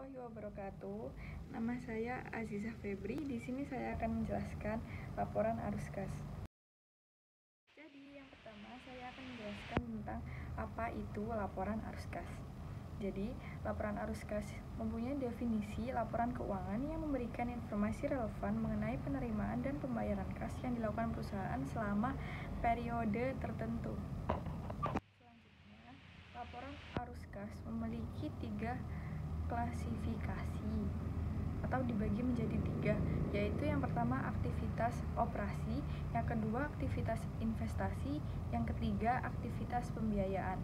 warahmatullahi wabarakatuh. Nama saya Azizah Febri. Di sini saya akan menjelaskan laporan arus kas. Jadi, yang pertama saya akan menjelaskan tentang apa itu laporan arus kas. Jadi, laporan arus kas mempunyai definisi laporan keuangan yang memberikan informasi relevan mengenai penerimaan dan pembayaran kas yang dilakukan perusahaan selama periode tertentu. Selanjutnya, laporan arus kas memiliki 3 klasifikasi atau dibagi menjadi 3, yaitu yang pertama aktivitas operasi, yang kedua aktivitas investasi, yang ketiga aktivitas pembiayaan.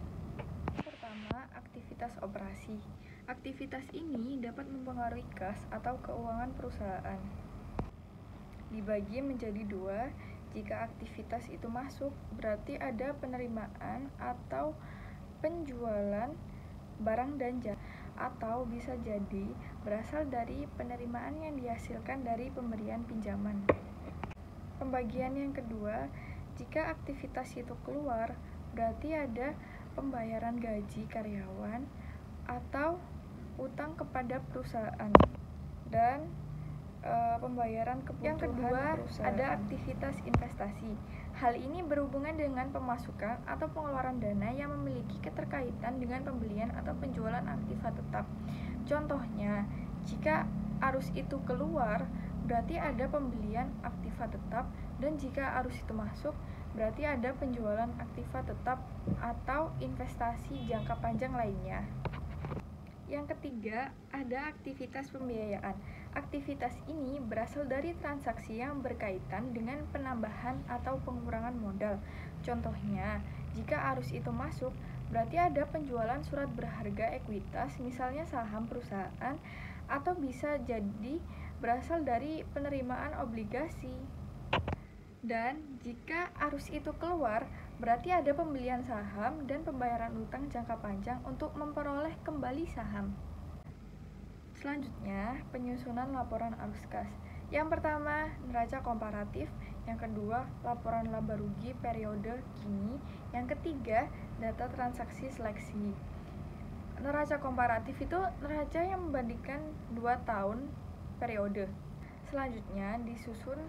Yang pertama, aktivitas operasi. Aktivitas ini dapat mempengaruhi kas atau keuangan perusahaan. Dibagi menjadi 2, jika aktivitas itu masuk, berarti ada penerimaan atau penjualan barang dan jasa, atau bisa jadi berasal dari penerimaan yang dihasilkan dari pemberian pinjaman. Pembagian yang kedua, jika aktivitas itu keluar, berarti ada pembayaran gaji karyawan atau utang kepada perusahaan dan pembayaran kebutuhan. Yang kedua, ada aktivitas investasi. Hal ini berhubungan dengan pemasukan atau pengeluaran dana yang memiliki keterkaitan dengan pembelian atau penjualan aktiva tetap. Contohnya, jika arus itu keluar, berarti ada pembelian aktiva tetap, dan jika arus itu masuk, berarti ada penjualan aktiva tetap atau investasi jangka panjang lainnya. Yang ketiga, ada aktivitas pembiayaan. Aktivitas ini berasal dari transaksi yang berkaitan dengan penambahan atau pengurangan modal. Contohnya, jika arus itu masuk, berarti ada penjualan surat berharga ekuitas, misalnya saham perusahaan, atau bisa jadi berasal dari penerimaan obligasi. Dan jika arus itu keluar, berarti ada pembelian saham dan pembayaran utang jangka panjang untuk memperoleh kembali saham. Selanjutnya, penyusunan laporan arus kas. Yang pertama, neraca komparatif. Yang kedua, laporan laba rugi periode kini. Yang ketiga, data transaksi seleksi. Neraca komparatif itu neraca yang membandingkan 2 tahun periode. Selanjutnya, disusun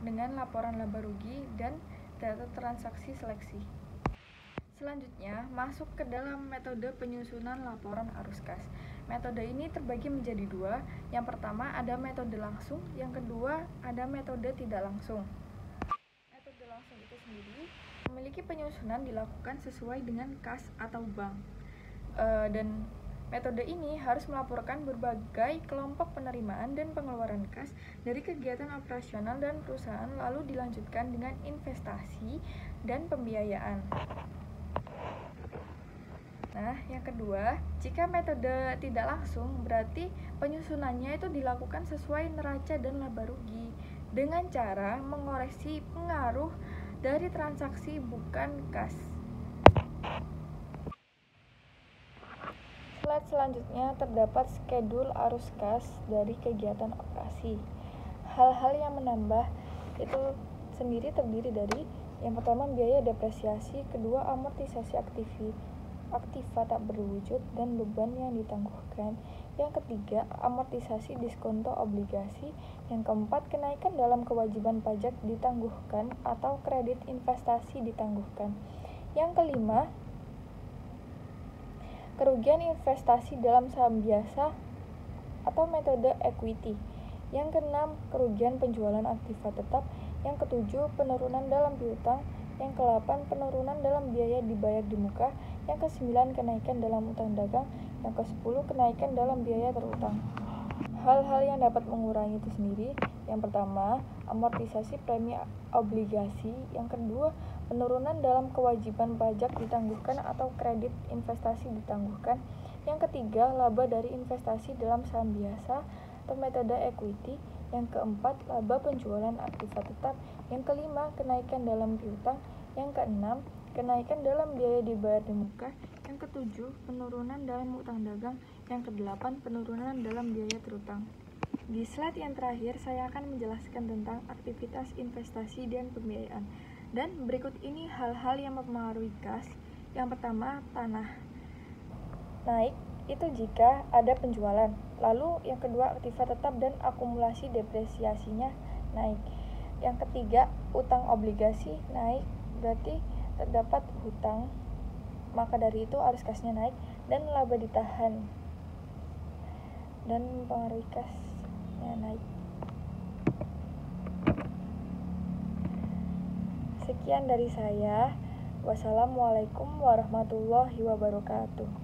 dengan laporan laba rugi dan data transaksi seleksi. Selanjutnya, masuk ke dalam metode penyusunan laporan arus kas. Metode ini terbagi menjadi 2. Yang pertama ada metode langsung, yang kedua ada metode tidak langsung. Metode langsung itu sendiri memiliki penyusunan dilakukan sesuai dengan kas atau bank. Dan metode ini harus melaporkan berbagai kelompok penerimaan dan pengeluaran kas dari kegiatan operasional dan perusahaan, lalu dilanjutkan dengan investasi dan pembiayaan. Nah, yang kedua, jika metode tidak langsung, berarti penyusunannya itu dilakukan sesuai neraca dan laba rugi dengan cara mengoreksi pengaruh dari transaksi bukan kas. Slide selanjutnya terdapat skedul arus kas dari kegiatan operasi. Hal-hal yang menambah itu sendiri terdiri dari yang pertama biaya depresiasi, kedua amortisasi aktiva tak berwujud dan beban yang ditangguhkan, yang ketiga amortisasi diskonto obligasi, yang keempat kenaikan dalam kewajiban pajak ditangguhkan atau kredit investasi ditangguhkan, yang kelima kerugian investasi dalam saham biasa atau metode equity, yang keenam kerugian penjualan aktiva tetap, yang ketujuh penurunan dalam piutang, yang ke-8 penurunan dalam biaya dibayar di muka, yang ke-9 kenaikan dalam utang dagang, yang ke-10 kenaikan dalam biaya terutang. Hal-hal yang dapat mengurangi itu sendiri, yang pertama amortisasi premi obligasi, yang kedua penurunan dalam kewajiban pajak ditangguhkan atau kredit investasi ditangguhkan, yang ketiga laba dari investasi dalam saham biasa atau metode equity, yang keempat laba penjualan aktiva tetap, yang kelima kenaikan dalam piutang, yang keenam kenaikan dalam biaya dibayar di muka, yang ketujuh penurunan dalam utang dagang, yang kedelapan penurunan dalam biaya terutang. Di slide yang terakhir saya akan menjelaskan tentang aktivitas investasi dan pembiayaan. Dan berikut ini hal-hal yang mempengaruhi kas. Yang pertama, tanah naik Itu jika ada penjualan. Lalu yang kedua, aktiva tetap dan akumulasi depresiasinya naik. Yang ketiga, utang obligasi naik, berarti terdapat hutang, maka dari itu arus kasnya naik dan laba ditahan dan mempengaruhi kasnya naik. Sekian dari saya. Wassalamualaikum warahmatullahi wabarakatuh.